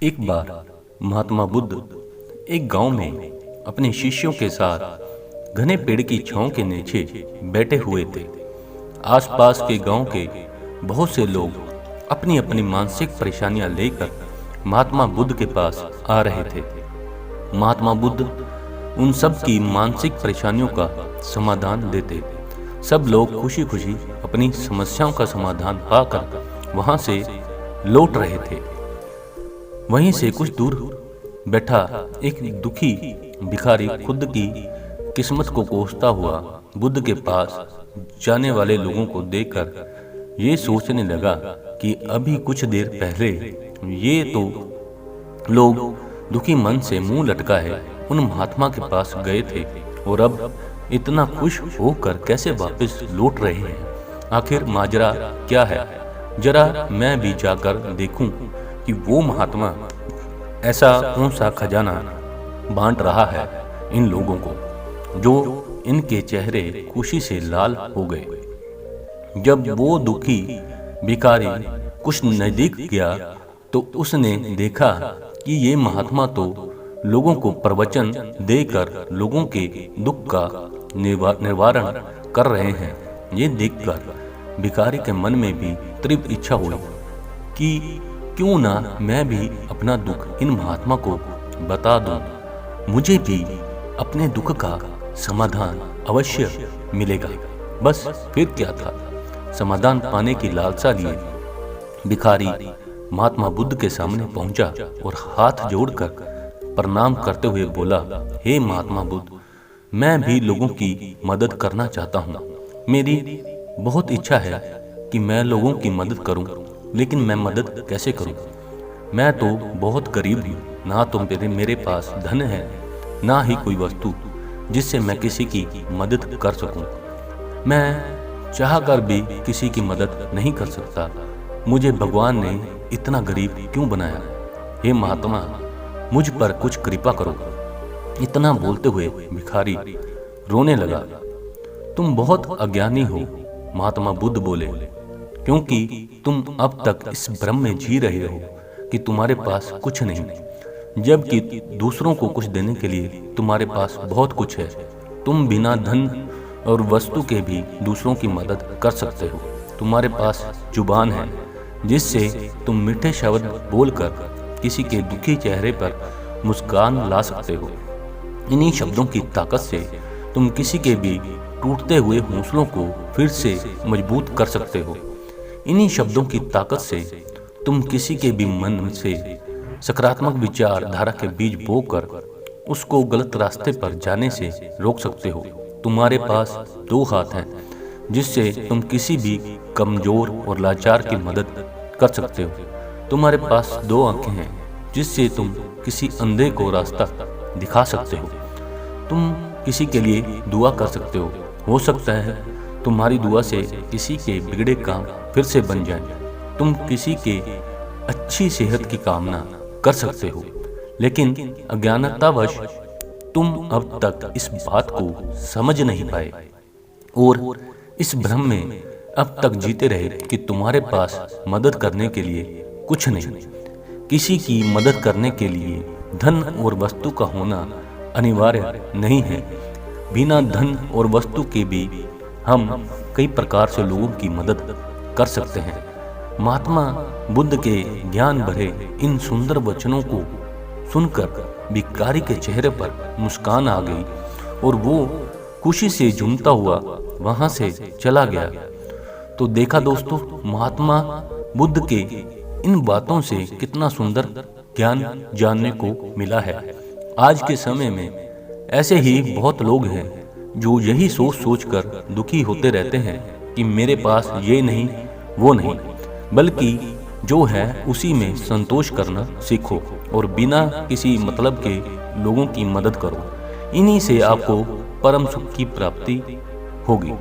एक बार महात्मा बुद्ध एक गांव में अपने शिष्यों के साथ घने पेड़ की छांव के नीचे बैठे हुए थे। आसपास के गांव के बहुत से लोग अपनी अपनी मानसिक परेशानियां लेकर महात्मा बुद्ध के पास आ रहे थे। महात्मा बुद्ध उन सब की मानसिक परेशानियों का समाधान देते। सब लोग खुशी खुशी अपनी समस्याओं का समाधान पाकर वहां से लौट रहे थे। वहीं से कुछ दूर बैठा एक दुखी भिखारी खुद की किस्मत को कोसता हुआ बुद्ध के पास जाने वाले लोगों को देखकर ये सोचने लगा कि अभी कुछ देर पहले ये तो लोग दुखी मन से मुंह लटकाए उन महात्मा के पास गए थे और अब इतना खुश होकर कैसे वापस लौट रहे हैं। आखिर माजरा क्या है? जरा मैं भी जाकर देखूं कि वो महात्मा ऐसा कौन सा खजाना बांट रहा है इन लोगों को जो इनके चेहरे खुशी से लाल हो गए। जब वो दुखी भिखारी कुछ नजदीक गया तो उसने देखा कि ये महात्मा तो लोगों को प्रवचन देकर लोगों के दुख का निवारण कर रहे हैं। ये देखकर भिखारी के मन में भी तीव्र इच्छा हुई कि क्यों ना मैं भी अपना दुख इन महात्मा को बता दूं, मुझे भी अपने दुख का समाधान अवश्य मिलेगा। बस फिर क्या था, समाधान पाने की लालसा लिए भिखारी महात्मा बुद्ध के सामने पहुंचा और हाथ जोड़कर प्रणाम करते हुए बोला, हे महात्मा बुद्ध, मैं भी लोगों की मदद करना चाहता हूँ। मेरी बहुत इच्छा है कि मैं लोगों की मदद करूं, लेकिन मैं मदद कैसे करूं? मैं तो बहुत गरीब हूँ, ना तो मेरे पास धन है, ना ही कोई वस्तु जिससे मैं किसी की मदद कर सकूं। मैं चाहकर भी किसी की मदद नहीं कर सकता। मुझे भगवान ने इतना गरीब क्यों बनाया? हे महात्मा, मुझ पर कुछ कृपा करो। इतना बोलते हुए भिखारी रोने लगा। तुम बहुत अज्ञानी हो, महात्मा बुद्ध बोले, क्योंकि तुम अब तक इस भ्रम में जी रहे हो कि तुम्हारे पास कुछ नहीं, जबकि दूसरों को कुछ देने के लिए तुम्हारे पास बहुत कुछ है। तुम बिना धन और वस्तु के भी दूसरों की मदद कर सकते हो। तुम्हारे पास जुबान है जिससे तुम मीठे शब्द बोलकर किसी के दुखी चेहरे पर मुस्कान ला सकते हो। इन्हीं शब्दों की ताकत से तुम किसी के भी टूटते हुए हौसलों को फिर से मजबूत कर सकते हो। इन्हीं शब्दों की ताकत से तुम किसी के भी मन से सकारात्मक विचारधारा के बीज बोकर उसको गलत रास्ते पर जाने से रोक सकते हो। तुम्हारे पास दो हाथ हैं जिससे तुम किसी भी कमजोर और लाचार की मदद कर सकते हो। तुम्हारे पास दो आंखें हैं जिससे तुम किसी अंधे को रास्ता दिखा सकते हो। तुम किसी के लिए दुआ कर सकते हो सकता है तुम्हारी दुआ से किसी के बिगड़े काम फिर से बन जाएं। तुम किसी के अच्छी सेहत की कामना कर सकते हो, लेकिन अज्ञानतावश तुम अब तक इस बात को समझ नहीं पाए और इस भ्रम में अब तक जीते रहे कि तुम्हारे पास मदद करने के लिए कुछ नहीं। किसी की मदद करने के लिए धन और वस्तु का होना अनिवार्य नहीं है। बिना धन और वस्तु के भी हम कई प्रकार से लोगों की मदद कर सकते हैं। महात्मा बुद्ध के ज्ञान भरे इन सुंदर वचनों को सुनकर भिखारी के चेहरे पर मुस्कान आ गई और वो खुशी से झूमता हुआ वहां से चला गया। तो देखा दोस्तों, महात्मा बुद्ध के इन बातों से कितना सुंदर ज्ञान जानने को मिला है। आज के समय में ऐसे ही बहुत लोग हैं जो यही सोच सोच कर दुखी होते रहते हैं कि मेरे पास ये नहीं वो नहीं, बल्कि जो है उसी में संतोष करना सीखो और बिना किसी मतलब के लोगों की मदद करो। इन्हीं से आपको परम सुख की प्राप्ति होगी।